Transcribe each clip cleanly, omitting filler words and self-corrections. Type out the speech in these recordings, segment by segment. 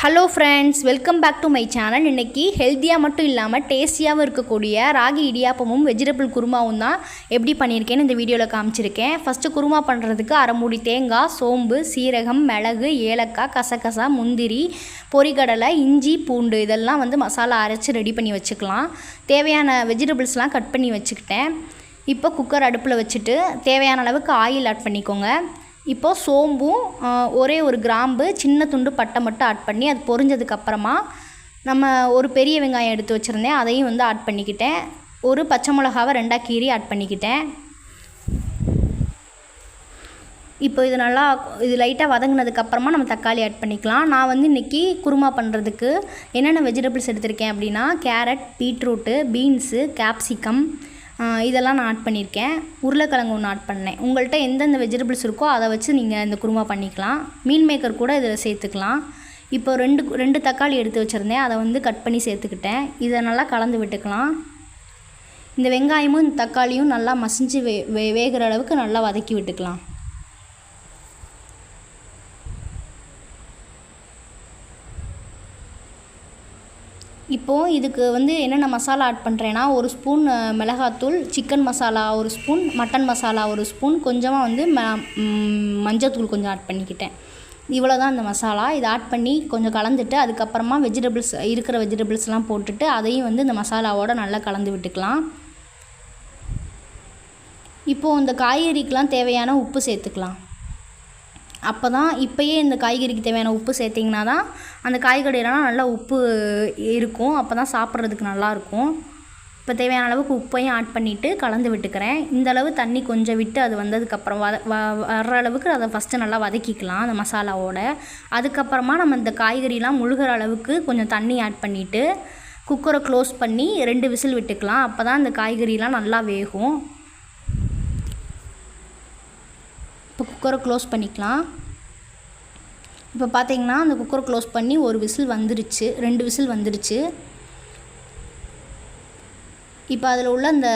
Hello friends, welcome back to my channel. இன்றைக்கி ஹெல்த்தியாக மட்டும் இல்லாமல் டேஸ்டியாகவும் இருக்கக்கூடிய ராகி இடியாப்பமும் வெஜிடபிள் குருமாவும் தான் எப்படி பண்ணியிருக்கேன்னு இந்த வீடியோவில் காமிச்சிருக்கேன். ஃபஸ்ட்டு குருமா பண்ணுறதுக்கு அரை மூடி தேங்காய், சோம்பு, சீரகம், மிளகு, ஏலக்காய், கசகசா, முந்திரி, பொரிகடலை, இஞ்சி, பூண்டு இதெல்லாம் மசாலா அரைச்சி ரெடி பண்ணி வச்சுக்கலாம். தேவையான வெஜிடபிள்ஸ்லாம் கட் பண்ணி வச்சுக்கிட்டேன். இப்போ குக்கர் அடுப்பில் வச்சுட்டு தேவையான அளவுக்கு ஆயில் ஆட் பண்ணிக்கோங்க. இப்போது சோம்பும் ஒரே ஒரு கிராம்பு, சின்ன துண்டு பட்டை மட்டும் ஆட் பண்ணி அது பொரிஞ்சதுக்கப்புறமா நம்ம ஒரு பெரிய வெங்காயம் எடுத்து வச்சுருந்தேன், அதையும் ஆட் பண்ணிக்கிட்டேன். ஒரு பச்சை மிளகாவை 2ஆக கீறி ஆட் பண்ணிக்கிட்டேன். இப்போ இது லைட்டாக வதங்கினதுக்கப்புறமா நம்ம தக்காளி ஆட் பண்ணிக்கலாம். நான் இன்றைக்கி குருமா பண்ணுறதுக்கு என்னென்ன வெஜிடபிள்ஸ் எடுத்திருக்கேன் அப்படின்னா, கேரட், பீட்ரூட்டு, பீன்ஸு, கேப்சிகம் இதெல்லாம் நான் ஆட் பண்ணியிருக்கேன். உருளைக்கிழங்கு ஒன்று ஆட் பண்ணேன். உங்கள்கிட்ட எந்தெந்த வெஜிடபிள்ஸ் இருக்கோ அதை வச்சு நீங்கள் இந்த குருமா பண்ணிக்கலாம். மீன் மேக்கர் கூட இதில் சேர்த்துக்கலாம். இப்போ ரெண்டு தக்காளி எடுத்து வச்சுருந்தேன், அதை கட் பண்ணி சேர்த்துக்கிட்டேன். இதை நல்லா கலந்து விட்டுக்கலாம். இந்த வெங்காயமும் இந்த தக்காளியும் நல்லா மசிஞ்சு வேகிற அளவுக்கு நல்லா வதக்கி விட்டுக்கலாம். இப்போது இதுக்கு என்னென்ன மசாலா ஆட் பண்ணுறேன்னா, ஒரு ஸ்பூன் மிளகாத்தூள், சிக்கன் மசாலா ஒரு ஸ்பூன், மட்டன் மசாலா ஒரு ஸ்பூன், கொஞ்சமாக மஞ்சத்தூள் கொஞ்சம் ஆட் பண்ணிக்கிட்டேன். இவ்வளோ தான் இந்த மசாலா. இதை ஆட் பண்ணி கொஞ்சம் கலந்துட்டு அதுக்கப்புறமா இருக்கிற வெஜிடபிள்ஸ்லாம் போட்டுட்டு அதையும் இந்த மசாலாவோடு நல்லா கலந்து விட்டுக்கலாம். இப்போது இந்த காய்கறிக்கெலாம் தேவையான உப்பு சேர்த்துக்கலாம். அப்போ தான் இப்போயே இந்த காய்கறிக்கு தேவையான உப்பு சேர்த்திங்கன்னா தான் அந்த காய்கறியெல்லாம் நல்லா உப்பு இருக்கும். அப்போ தான் சாப்பிட்றதுக்கு நல்லாயிருக்கும். இப்போ தேவையான அளவுக்கு உப்பையும் ஆட் பண்ணிவிட்டு கலந்து விட்டுக்கிறேன். இந்தளவு தண்ணி கொஞ்சம் விட்டு அது வந்ததுக்கப்புறம் வர்ற அளவுக்கு அதை ஃபஸ்ட்டு நல்லா வதக்கிக்கலாம் அந்த மசாலாவோட. அதுக்கப்புறமா நம்ம இந்த காய்கறிலாம் முழுகிற அளவுக்கு கொஞ்சம் தண்ணி ஆட் பண்ணிவிட்டு குக்கரை க்ளோஸ் பண்ணி 2 விசில் விட்டுக்கலாம். அப்போ தான் இந்த காய்கறிலாம் நல்லா வேகும். இப்போ குக்கரை க்ளோஸ் பண்ணிக்கலாம். இப்போ பார்த்தீங்கன்னா அந்த குக்கரை க்ளோஸ் பண்ணி 1 விசில் வந்துருச்சு, 2 விசில் வந்துருச்சு. இப்போ அதில் உள்ள இந்த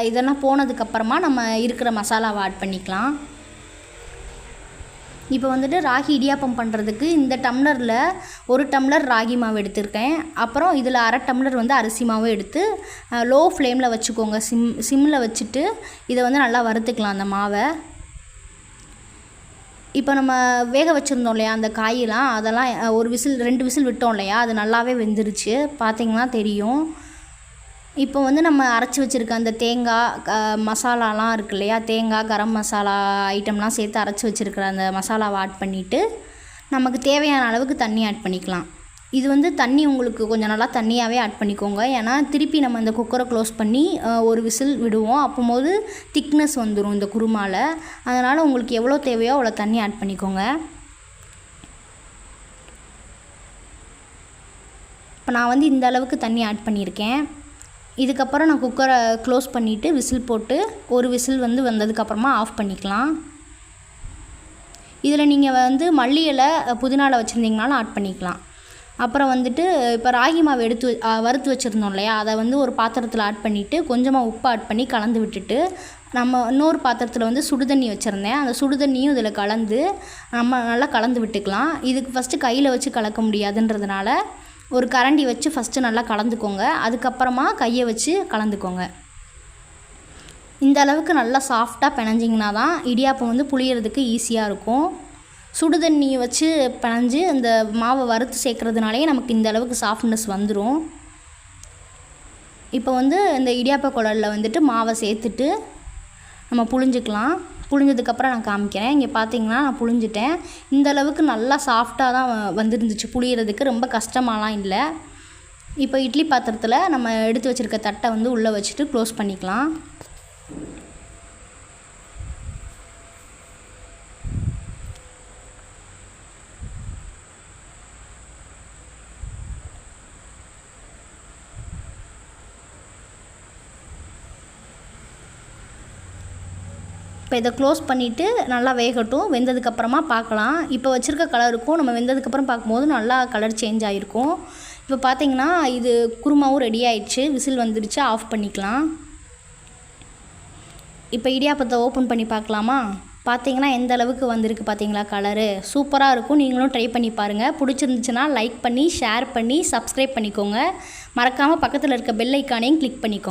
இதெல்லாம் போனதுக்கப்புறமா நம்ம இருக்கிற மசாலாவை ஆட் பண்ணிக்கலாம். இப்போ ராகி இடியாப்பம் பண்ணுறதுக்கு இந்த டம்ளரில் 1 டம்ளர் ராகி மாவு எடுத்திருக்கேன். அப்புறம் இதில் அரை டம்ளர் அரிசி மாவு எடுத்து லோ ஃப்ளேமில் வச்சுக்கோங்க. சிம்மில் வச்சுட்டு இதை நல்லா வறுத்துக்கலாம் அந்த மாவை. இப்போ நம்ம வேக வச்சுருந்தோம் இல்லையா அந்த காயெல்லாம், அதெல்லாம் 1 விசில் 2 விசில் விட்டோம் இல்லையா, அது நல்லாவே வெந்துருச்சு, பார்த்திங்கன்னா தெரியும். இப்போ நம்ம அரைச்சி வச்சுருக்க அந்த தேங்காய் மசாலாலாம் இருக்கு இல்லையா, தேங்காய், கரம் மசாலா ஐட்டம்லாம் சேர்த்து அரைச்சி வச்சுருக்கிற அந்த மசாலாவை ஆட் பண்ணிவிட்டு நமக்கு தேவையான அளவுக்கு தண்ணி ஆட் பண்ணிக்கலாம். இது தண்ணி உங்களுக்கு கொஞ்சம் நல்லா தண்ணியாகவே ஆட் பண்ணிக்கோங்க. ஏன்னா திருப்பி நம்ம இந்த குக்கரை க்ளோஸ் பண்ணி 1 விசில் விடுவோம். அப்போது திக்னஸ் வந்துடும் இந்த குருமாவில். அதனால் உங்களுக்கு எவ்வளோ தேவையோ அவ்வளோ தண்ணி ஆட் பண்ணிக்கோங்க. இப்போ நான் இந்த அளவுக்கு தண்ணி ஆட் பண்ணியிருக்கேன். இதுக்கப்புறம் நான் குக்கரை க்ளோஸ் பண்ணிவிட்டு விசில் போட்டு 1 விசில் வந்ததுக்கப்புறமா ஆஃப் பண்ணிக்கலாம். இதில் நீங்கள் மல்லி இலை, புதினா இலை வச்சுருந்தீங்கனாலும் ஆட் பண்ணிக்கலாம். அப்புறம் இப்போ ராகி மாவு வறுத்து வச்சுருந்தோம் இல்லையா, அதை ஒரு பாத்திரத்தில் ஆட் பண்ணிவிட்டு கொஞ்சமாக உப்பு ஆட் பண்ணி கலந்து விட்டுட்டு நம்ம இன்னொரு பாத்திரத்தில் சுடுதண்ணி வச்சுருந்தேன், அந்த சுடுதண்ணியும் இதில் கலந்து நம்ம நல்லா கலந்து விட்டுக்கலாம். இதுக்கு ஃபஸ்ட்டு கையில் வச்சு கலக்க முடியாதுன்றதுனால ஒரு கரண்டி வச்சு ஃபஸ்ட்டு நல்லா கலந்துக்கோங்க. அதுக்கப்புறமா கையை வச்சு கலந்துக்கோங்க. இந்த அளவுக்கு நல்லா சாஃப்டாக பிணைஞ்சிங்கன்னா தான் இடியாப்பம் புளியறதுக்கு ஈஸியாக இருக்கும். சுடுதண்ணியை வச்சு பிணைஞ்சு இந்த மாவை வறுத்து சேர்க்குறதுனாலே நமக்கு இந்த அளவுக்கு சாஃப்ட்னஸ் வந்துடும். இப்போ இந்த இடியாப்ப குழலில் மாவை சேர்த்துட்டு நம்ம புழிஞ்சிக்கலாம். புழிஞ்சதுக்கப்புறம் நான் காமிக்கிறேன். இங்கே பார்த்தீங்கன்னா நான் புழிஞ்சிட்டேன். இந்த அளவுக்கு நல்லா சாஃப்டாக தான் வந்துருந்துச்சு, புளியறதுக்கு ரொம்ப கஷ்டமாலாம் இல்லை. இப்போ இட்லி பாத்திரத்தில் நம்ம எடுத்து வச்சுருக்க தட்டை உள்ளே வச்சுட்டு க்ளோஸ் பண்ணிக்கலாம். இப்போ இதை க்ளோஸ் பண்ணிவிட்டு நல்லா வேகட்டும். வெந்ததுக்கப்புறமா பார்க்கலாம். இப்போ வச்சுருக்க கலருக்கும் நம்ம வெந்ததுக்கப்புறம் பார்க்கும்போது நல்லா கலர் சேஞ்ச் ஆகிருக்கும். இப்போ பார்த்திங்கன்னா இது குருமாவும் ரெடி ஆயிடுச்சு, விசில் வந்துடுச்சு, ஆஃப் பண்ணிக்கலாம். இப்போ இடியாப்பத்தை ஓப்பன் பண்ணி பார்க்கலாமா? பார்த்தீங்கன்னா எந்த அளவுக்கு வந்திருக்கு பார்த்தீங்களா கலரு. சூப்பராக இருக்கும். நீங்களும் ட்ரை பண்ணி பாருங்கள். பிடிச்சிருந்துச்சுன்னா லைக் பண்ணி ஷேர் பண்ணி சப்ஸ்கிரைப் பண்ணிக்கோங்க. மறக்காமல் பக்கத்தில் இருக்க பெல் ஐக்கானையும் கிளிக் பண்ணிக்கோங்க.